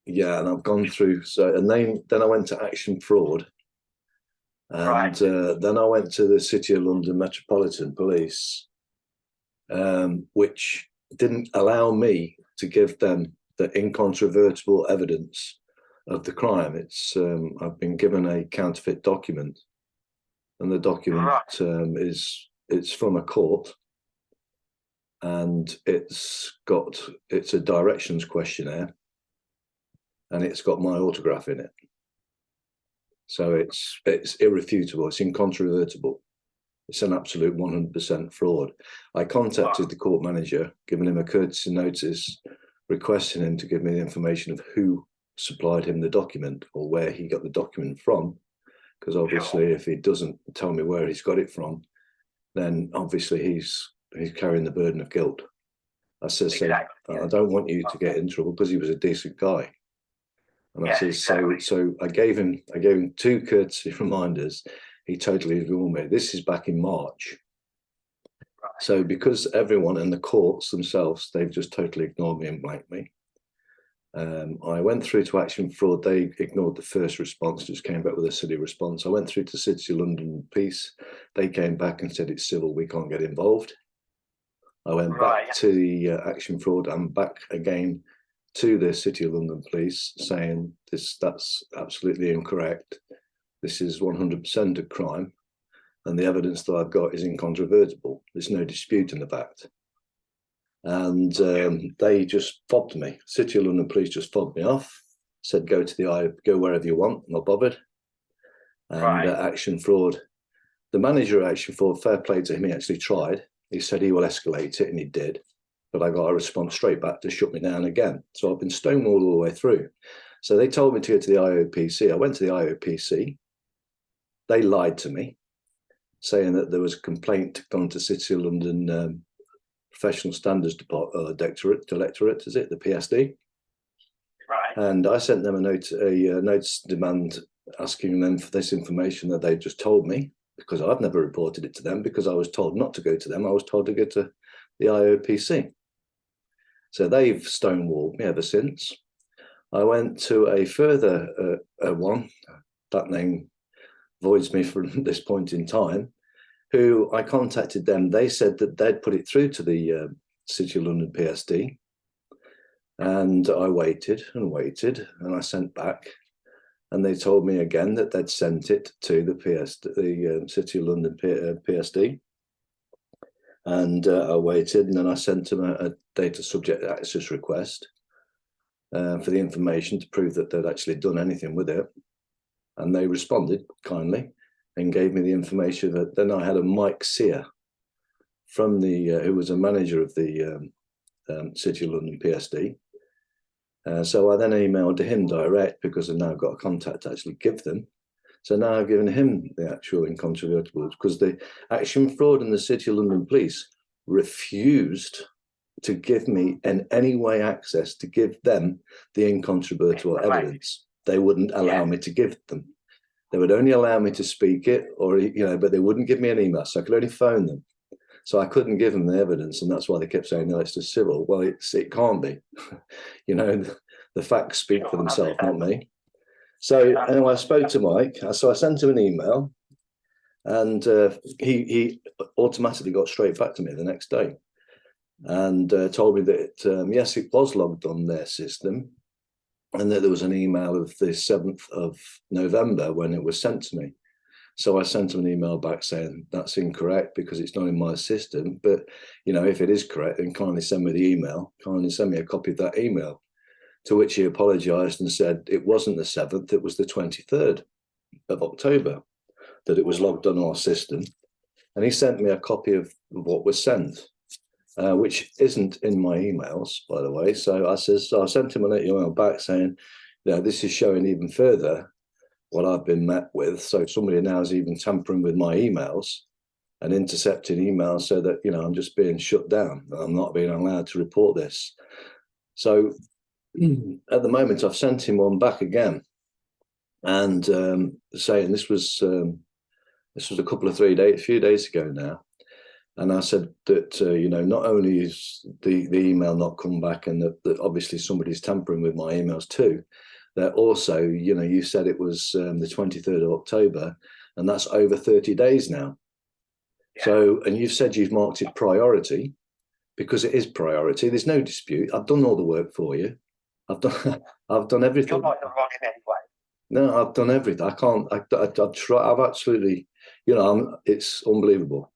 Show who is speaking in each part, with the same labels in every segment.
Speaker 1: yeah, and I've gone through. So, and then I went to Action Fraud, and then I went to the City of London Metropolitan Police, which didn't allow me to give them the incontrovertible evidence of the crime. It's I've been given a counterfeit document, and the document it's from a court, and it's a directions questionnaire, and it's got my autograph in it. So it's irrefutable, it's incontrovertible. It's an absolute 100% fraud. I contacted the court manager, giving him a courtesy notice, requesting him to give me the information of who supplied him the document or where he got the document from. Because obviously, if he doesn't tell me where he's got it from, then obviously he's carrying the burden of guilt. I said, I don't want you to get in trouble, because he was a decent guy. And I said, so I gave him 2 courtesy reminders. He totally ignored me. This is back in March. So because everyone and the courts themselves, they've just totally ignored me and blanked me. I went through to Action Fraud. They ignored the first response, just came back with a silly response. I went through to City of London Police. They came back and said, it's civil, we can't get involved. I went back to the Action Fraud and back again to the City of London Police, saying that's absolutely incorrect. This is 100% a crime, and the evidence that I've got is incontrovertible. There's no dispute in the fact. And they just fobbed me. City of London Police just fobbed me off, said go wherever you want, not bothered. And Action Fraud, the manager of Action Fraud, fair play to him, he actually tried. He said he will escalate it, and he did. But I got a response straight back to shut me down again. So I've been stonewalled all the way through. So they told me to go to the IOPC. I went to the IOPC. They lied to me, saying that there was a complaint gone to City of London Professional Standards Directorate, is it, the PSD? And I sent them a notice demand asking them for this information that they just told me, because I've never reported it to them, because I was told not to go to them. I was told to go to the IOPC. So they've stonewalled me ever since. I went to a further one, that name voids me from this point in time, who I contacted them. They said that they'd put it through to the City of London PSD. And I waited and waited, and I sent back. And they told me again that they'd sent it to the City of London PSD. And I waited, and then I sent them a data subject access request for the information to prove that they'd actually done anything with it. And they responded kindly and gave me the information that then I had a Mike Sear from who was a manager of the City of London PSD. So I then emailed to him direct, because I've now got a contact to actually give them. So now I've given him the actual incontrovertible, because the Action Fraud and the City of London Police refused to give me in any way access to give them the incontrovertible evidence. They wouldn't allow me to give them. They would only allow me to speak it, or but they wouldn't give me an email, so I could only phone them. So I couldn't give them the evidence, and that's why they kept saying, no, it's just civil. Well, it can't be. The facts speak for themselves, not me. So anyway, I spoke to Mike. So I sent him an email, and he automatically got straight back to me the next day, and told me that yes, it was logged on their system, and that there was an email of the 7th of November when it was sent to me. So I sent him an email back saying that's incorrect because it's not in my system. But if it is correct, then kindly send me the email. Kindly send me a copy of that email. To which he apologised and said it wasn't the 7th, it was the 23rd of October that it was logged on our system. And he sent me a copy of what was sent, which isn't in my emails, by the way. So I sent him an email back saying, this is showing even further what I've been met with. So somebody now is even tampering with my emails and intercepting emails so that, I'm just being shut down. I'm not being allowed to report this. So at the moment, I've sent him one back again, and saying this was a few days ago now. And I said that, not only is the email not come back, and that obviously somebody's tampering with my emails too, that also, you said it was the 23rd of October, and that's over 30 days now. Yeah. So, and you've said you've marked it priority, because it is priority. There's no dispute. I've done all the work for you. I've done everything.
Speaker 2: You're not wrong in any way.
Speaker 1: No, I've done everything. I can't. I've tried. I've absolutely. It's unbelievable.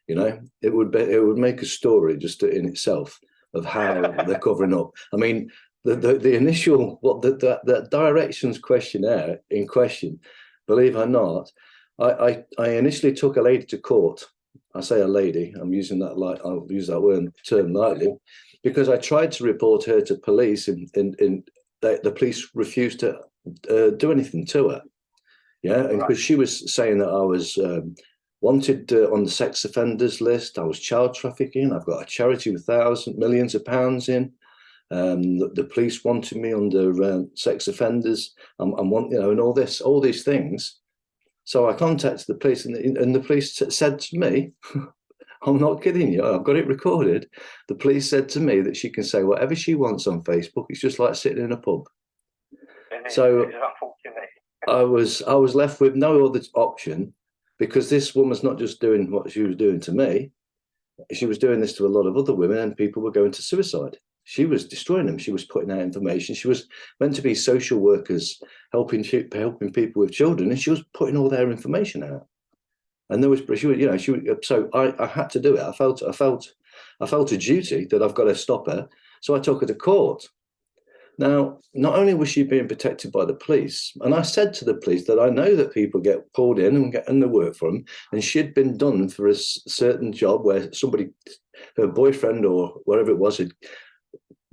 Speaker 1: It would make a story just in itself of how they're covering up. I mean, the initial the directions questionnaire in question, believe it or not, I initially took a lady to court. I say a lady. I'm using that I'll use that term lightly, because I tried to report her to police, and the police refused to do anything to her. Yeah, and because she was saying that I was wanted on the sex offenders list, I was child trafficking. I've got a charity with millions of pounds in. The police wanted me under sex offenders, and all these things. So I contacted the police, and the police said to me, I'm not kidding you, I've got it recorded. The police said to me that she can say whatever she wants on Facebook. It's just like sitting in a pub. So I was left with no other option, because this woman's not just doing what she was doing to me. She was doing this to a lot of other women, and people were going to suicide. She was destroying them. She was putting out information. She was meant to be social workers, helping people with children, and she was putting all their information out. And so I had to do it. I felt a duty that I've got to stop her. So I took her to court. Now, not only was she being protected by the police, and I said to the police that I know that people get pulled in and they work for them, and she'd been done for a certain job where her boyfriend or whatever it was, had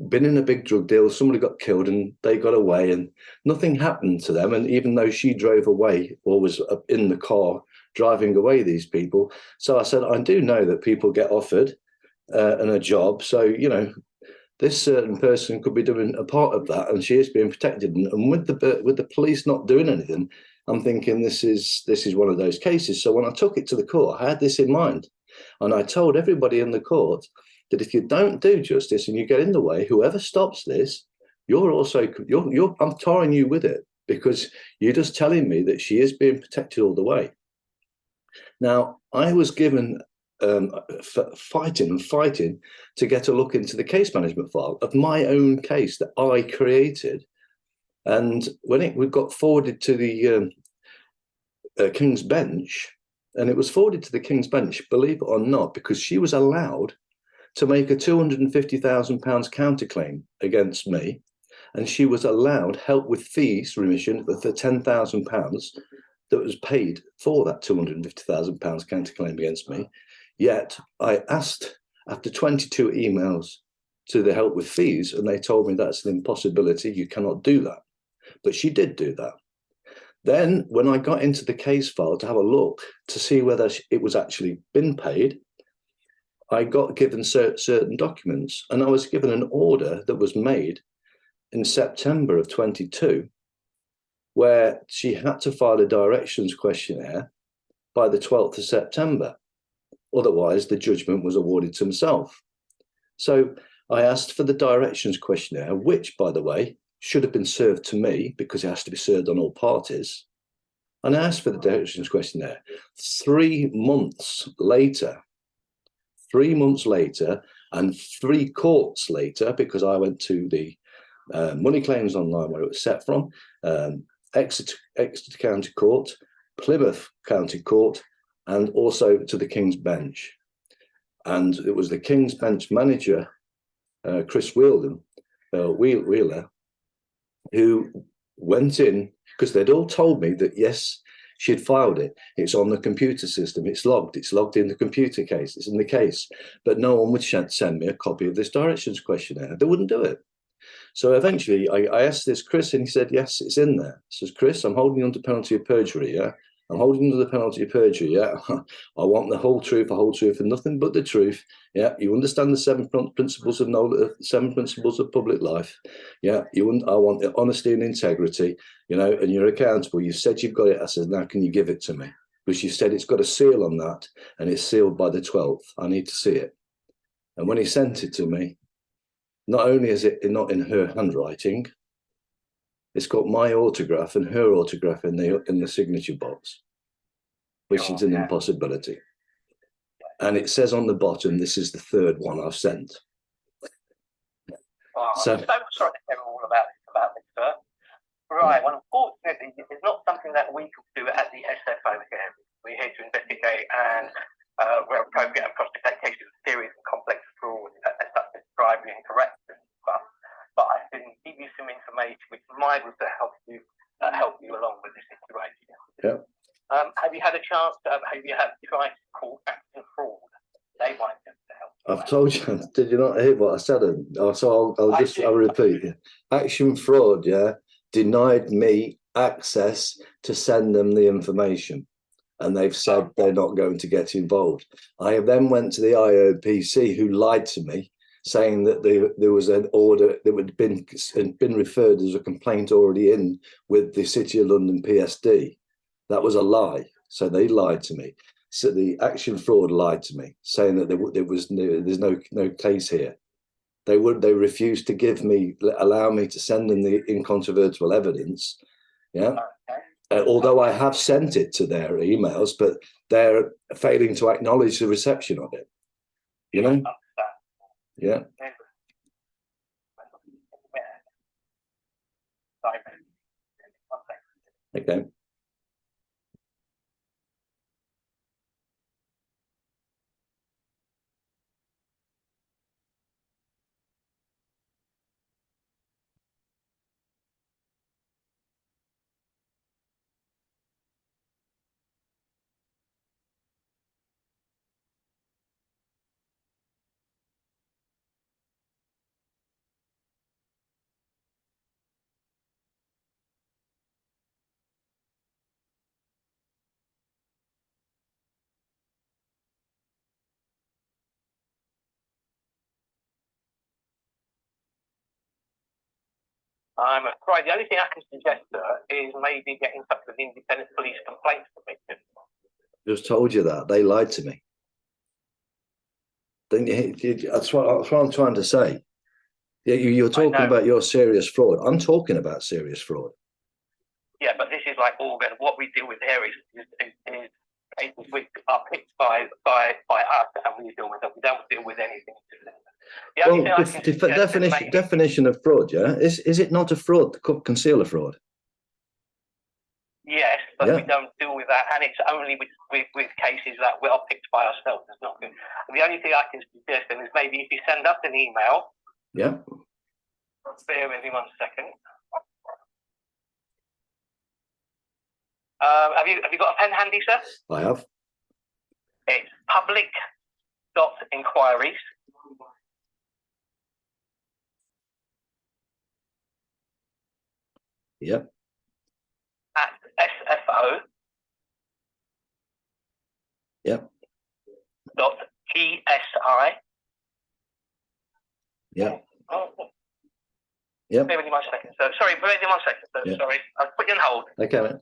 Speaker 1: been in a big drug deal, somebody got killed and they got away, and nothing happened to them. And even though she drove away, or was in the car driving away these people. So I said, I do know that people get offered a job. So, this certain person could be doing a part of that, and she is being protected. And with the police not doing anything, I'm thinking this is one of those cases. So when I took it to the court, I had this in mind, and I told everybody in the court that if you don't do justice and you get in the way, whoever stops this, I'm tarring you with it, because you're just telling me that she is being protected all the way. Now, I was given fighting to get a look into the case management file of my own case that I created. And when it got forwarded to the King's Bench, and it was forwarded to the King's Bench, believe it or not, because she was allowed to make a £250,000 counterclaim against me, and she was allowed help with fees remission for £10,000 that was paid for that £250,000 counterclaim against me. Yet I asked, after 22 emails, to the help with fees, and they told me that's an impossibility, you cannot do that. But she did do that. Then when I got into the case file to have a look to see whether it was actually been paid, I got given certain documents, and I was given an order that was made in September of 22, where she had to file a directions questionnaire by the 12th of September. Otherwise, the judgment was awarded to himself. So I asked for the directions questionnaire, which, by the way, should have been served to me because it has to be served on all parties. And I asked for the directions questionnaire. 3 months later, and 3 courts later, because I went to the money claims online where it was set from, Exeter County Court, Plymouth County Court, and also to the King's Bench. And it was the King's Bench manager, Chris Wheeler, who went in, because they'd all told me that, yes, she'd filed it. It's on the computer system. It's logged in the computer case. It's in the case. But no one would send me a copy of this directions questionnaire. They wouldn't do it. So eventually I asked this Chris, and he said, yes, it's in there. I says, Chris, I'm holding you under penalty of perjury, yeah? I'm holding you under the penalty of perjury, yeah? I want the whole truth, and nothing but the truth, yeah? You understand the 7 principles of Nolan, 7 principles of public life, yeah? I want the honesty and integrity, and you're accountable. You said you've got it. I said, now can you give it to me? because you said it's got a seal on that and it's sealed by the 12th. I need to see it. And when he sent it to me, not only is it not in her handwriting, it's got my autograph and her autograph in the signature box, which is an impossibility. And it says on the bottom, this is the third one I've sent.
Speaker 2: Oh, so I'm so sorry to hear all about this, sir. Right, well, unfortunately, it's not something that we can do at the SFO here. We're here to investigate and, where appropriate, and prosecute cases of serious and complex fraud, such as bribery and corruption. But I can give you some information which might also help you along with this situation.
Speaker 1: Yeah.
Speaker 2: Have you had a chance? Have you tried to call action fraud? They might be able to help.
Speaker 1: I've told you. Did you not hear what I said? So I'll repeat. Action fraud, denied me access to send them the information, and they've said they're not going to get involved. I then went to the IOPC, who lied to me, saying that there was an order that had been referred as a complaint already in with the City of London PSD. That was a lie. So they lied to me. So the action fraud lied to me, saying that there's no case here. They refused to allow me to send them the incontrovertible evidence. Yeah. Although I have sent it to their emails, but they're failing to acknowledge the reception of it. You know? Yeah. Okay.
Speaker 2: I'm afraid the only thing I can suggest, sir, is maybe getting in touch with the Independent Police Complaints Commission.
Speaker 1: Just told you that. They lied to me. That's what I'm trying to say. You're talking about your serious fraud. I'm talking about serious fraud.
Speaker 2: Yeah, but this is like organ. What we deal with here is cases which are picked by us, and we deal with them. We don't deal with anything.
Speaker 1: The definition of fraud, is it not a fraud to conceal a fraud?
Speaker 2: Yes, but we don't deal with that, and it's only with cases that we are picked by ourselves. It's not good. The only thing I can suggest then is maybe if you send us an email.
Speaker 1: Yeah.
Speaker 2: Bear with me 1 second. Have you got a pen handy, sir?
Speaker 1: I have.
Speaker 2: It's public.inquiries.
Speaker 1: Yep.
Speaker 2: At SFO.
Speaker 1: Yep.
Speaker 2: .GSI.
Speaker 1: Yep.
Speaker 2: Yep. Bear with me 1 second. So sorry, bear with me 1 second. So
Speaker 1: yep.
Speaker 2: Sorry, I'll put you on hold.
Speaker 1: Okay, man.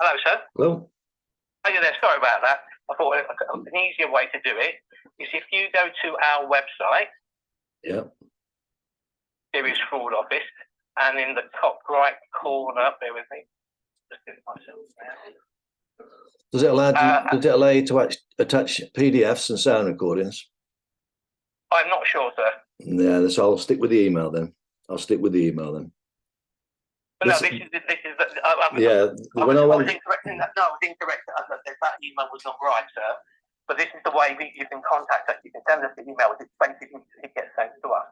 Speaker 2: Hello, sir.
Speaker 1: Hello.
Speaker 2: Oh, yeah, sorry about that. I thought an easier way to do it is if you go to our website, Serious Fraud Office, and in the top right corner, bear with me. Just get myself now.
Speaker 1: Does it allow you to attach PDFs and sound recordings?
Speaker 2: I'm not sure, sir.
Speaker 1: Yeah, so I'll stick with the email then. But
Speaker 2: no, this is.
Speaker 1: Yeah,
Speaker 2: I was incorrect in that. No, I was incorrect. That email was not right, sir. But this is the way you can contact us. You can send us the email. It's basically it gets sent to us.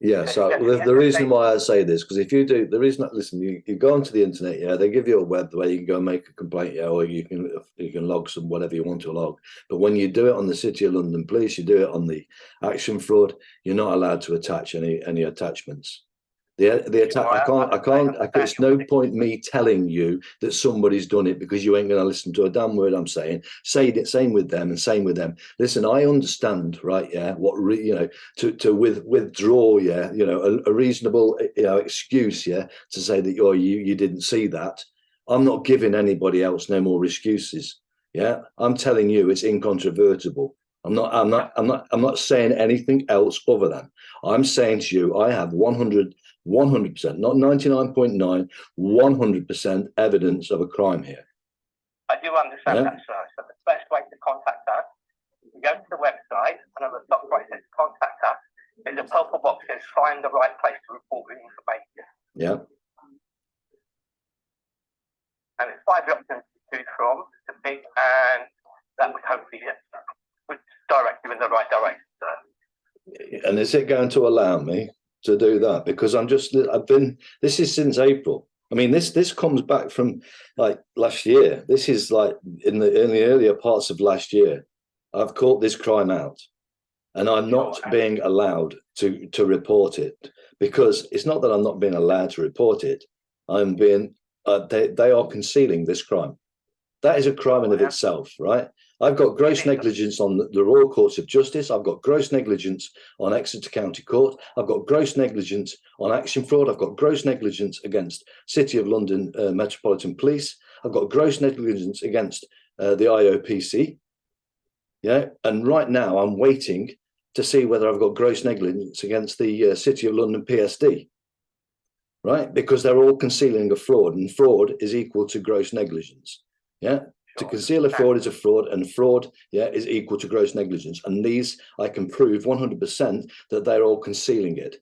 Speaker 1: Yeah, so the reason why I say this, because if you do, the reason, listen, you go onto the internet, yeah, they give you a web where you can go and make a complaint, yeah, or you can log some whatever you want to log. But when you do it on the City of London Police, you do it on the action fraud, you're not allowed to attach any attachments. It's no point me telling you that somebody's done it because you ain't going to listen to a damn word I'm saying. Say it, same with them and same with them. Listen, I understand, right? Yeah, what to withdraw, yeah, a reasonable, excuse, yeah, to say that you didn't see that. I'm not giving anybody else no more excuses. Yeah, I'm telling you it's incontrovertible. I'm not saying anything else other than I'm saying to you, I have 100%, not 99.9, 100% evidence of a crime here.
Speaker 2: I do understand that, sir. So the best way to contact us, you go to the website, and on the top right says contact us. There's a purple box that says find the right place to report the information.
Speaker 1: Yeah.
Speaker 2: And it's 5 options to choose from to pick, and that would hopefully direct you in the right direction, sir.
Speaker 1: And is it going to allow me to do that? Because this is since April. I mean, this comes back from like last year. This is like in the earlier parts of last year. I've caught this crime out, and I'm not being allowed to report it, because it's not that I'm not being allowed to report it. I'm being they are concealing this crime. That is a crime in of itself, right? I've got gross negligence on the Royal Courts of Justice. I've got gross negligence on Exeter County Court. I've got gross negligence on action fraud. I've got gross negligence against City of London Metropolitan Police. I've got gross negligence against the IOPC. Yeah, and right now I'm waiting to see whether I've got gross negligence against the City of London PSD. Right, because they're all concealing a fraud, and fraud is equal to gross negligence. Yeah. To conceal a fraud is a fraud, and fraud, yeah, is equal to gross negligence. And these, I can prove 100% that they're all concealing it,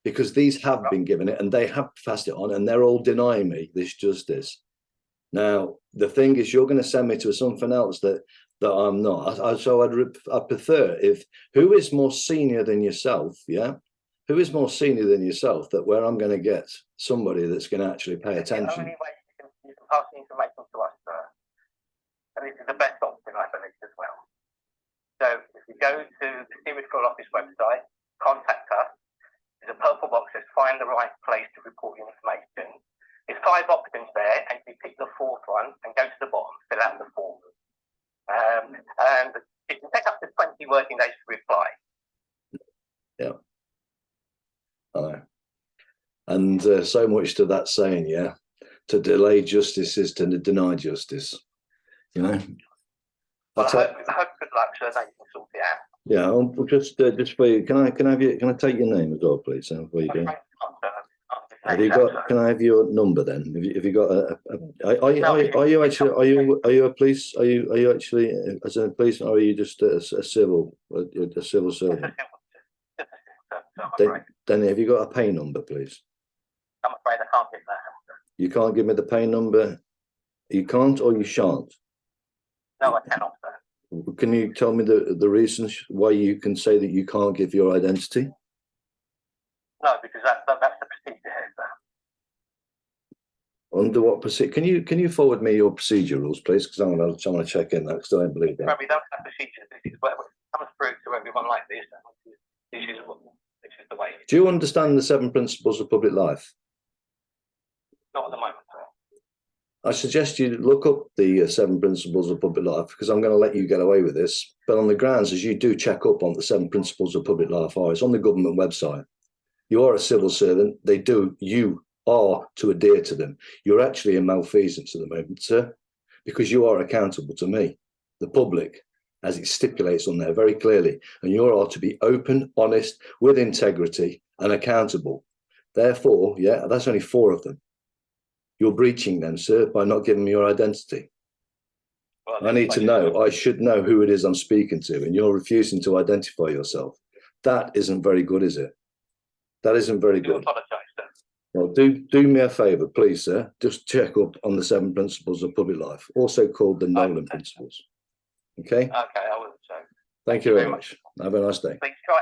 Speaker 1: because these have been given it and they have passed it on, and they're all denying me this justice. Now, the thing is, you're going to send me to something else that I'm not. So I'd prefer who is more senior than yourself, yeah? Who is more senior than yourself, that where I'm going to get somebody that's going to actually pay attention.
Speaker 2: The only way you can pass the information to us, sir. And this is the best option, I believe, as well. So if you go to the Serious Fraud Office website, contact us. There's a purple box that says find the right place to report your information. There's 5 options there, and you pick the 4th one and go to the bottom, fill out the form. And it can take up to 20 working days to reply.
Speaker 1: Yeah. I know. And so much to that saying, yeah, to delay justice is to deny justice. You know,
Speaker 2: well, I hope good luck, so that you can sort it out.
Speaker 1: Yeah, I'll just for you. Can I take your name as well, please? Before you go. Have you got? Can I have your number then? Have you got are you actually a police? Are you actually as a police, or are you just a civil servant? Then have you got a pay number, please?
Speaker 2: I'm afraid I can't give that.
Speaker 1: You can't give me the pay number. You can't, or you shan't.
Speaker 2: No, I cannot, sir.
Speaker 1: Can you tell me the reasons why you can say that you can't give your identity?
Speaker 2: No, because that's the procedure here, sir.
Speaker 1: Under what procedure? Can you forward me your procedure rules, please? Because I'm going to check in that, because I don't believe that.
Speaker 2: We don't have procedures. This is what comes through to everyone like this. This is the way.
Speaker 1: Do you understand the 7 principles of public life?
Speaker 2: Not at the moment, sir.
Speaker 1: I suggest you look up the 7 principles of public life, because I'm going to let you get away with this. But on the grounds, as you do check up on the 7 principles of public life, it's on the government website. You are a civil servant. You are to adhere to them. You're actually in malfeasance at the moment, sir, because you are accountable to me, the public, as it stipulates on there very clearly. And you are to be open, honest, with integrity and accountable. Therefore, yeah, that's only 4 of them. You're breaching them, sir, by not giving me your identity. Well, I need to know, I should know who it is I'm speaking to, and you're refusing to identify yourself. That isn't very good, is it? That isn't very good.
Speaker 2: Apologise, sir.
Speaker 1: Well, do me a favour, please, sir. Just check up on the 7 principles of public life, also called the Nolan Principles. Okay?
Speaker 2: Okay, I will. So.
Speaker 1: Thank you very much. Have a nice day.
Speaker 2: Please try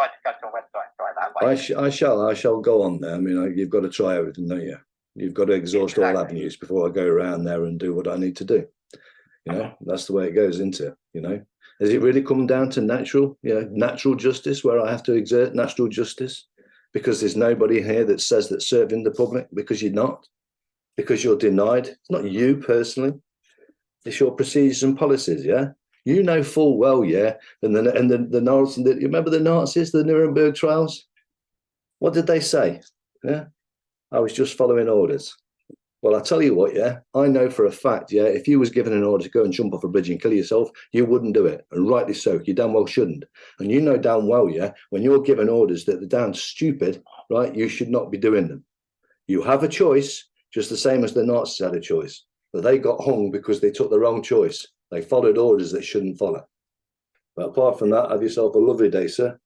Speaker 2: to go to our website. Try that way.
Speaker 1: I shall go on there. I mean, you've got to try everything, don't you? You've got to exhaust all avenues before I go around there and do what I need to do. You know, that's the way it goes, isn't it? You know, has it really come down to natural justice, where I have to exert natural justice? Because there's nobody here that says that serving the public, because you're not, because you're denied. It's not you personally. It's your procedures and policies, yeah? You know full well, yeah, and the Nazis, you remember the Nazis, the Nuremberg trials? What did they say? Yeah, I was just following orders. Well, I tell you what, yeah, I know for a fact, yeah, if you was given an order to go and jump off a bridge and kill yourself, you wouldn't do it, and rightly so. You damn well shouldn't. And you know damn well, yeah, when you're given orders that are damn stupid, right, you should not be doing them. You have a choice, just the same as the Nazis had a choice. But they got hung because they took the wrong choice. They followed orders they shouldn't follow. But apart from that, have yourself a lovely day, sir.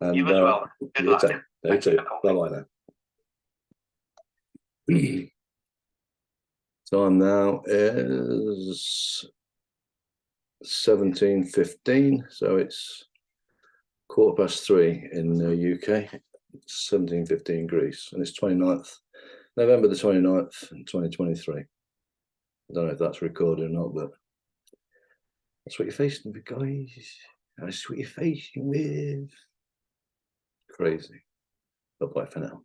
Speaker 1: And
Speaker 2: you as well. Good luck.
Speaker 1: You too. Bye-bye now. Time now is 17:15, so it's 3:15 in the UK. It's 17:15 Greece, and it's 29th, November the 29th, 2023. I don't know if that's recorded or not, but that's what you're facing with, guys. That's what you're facing with. Crazy. Bye-bye for now.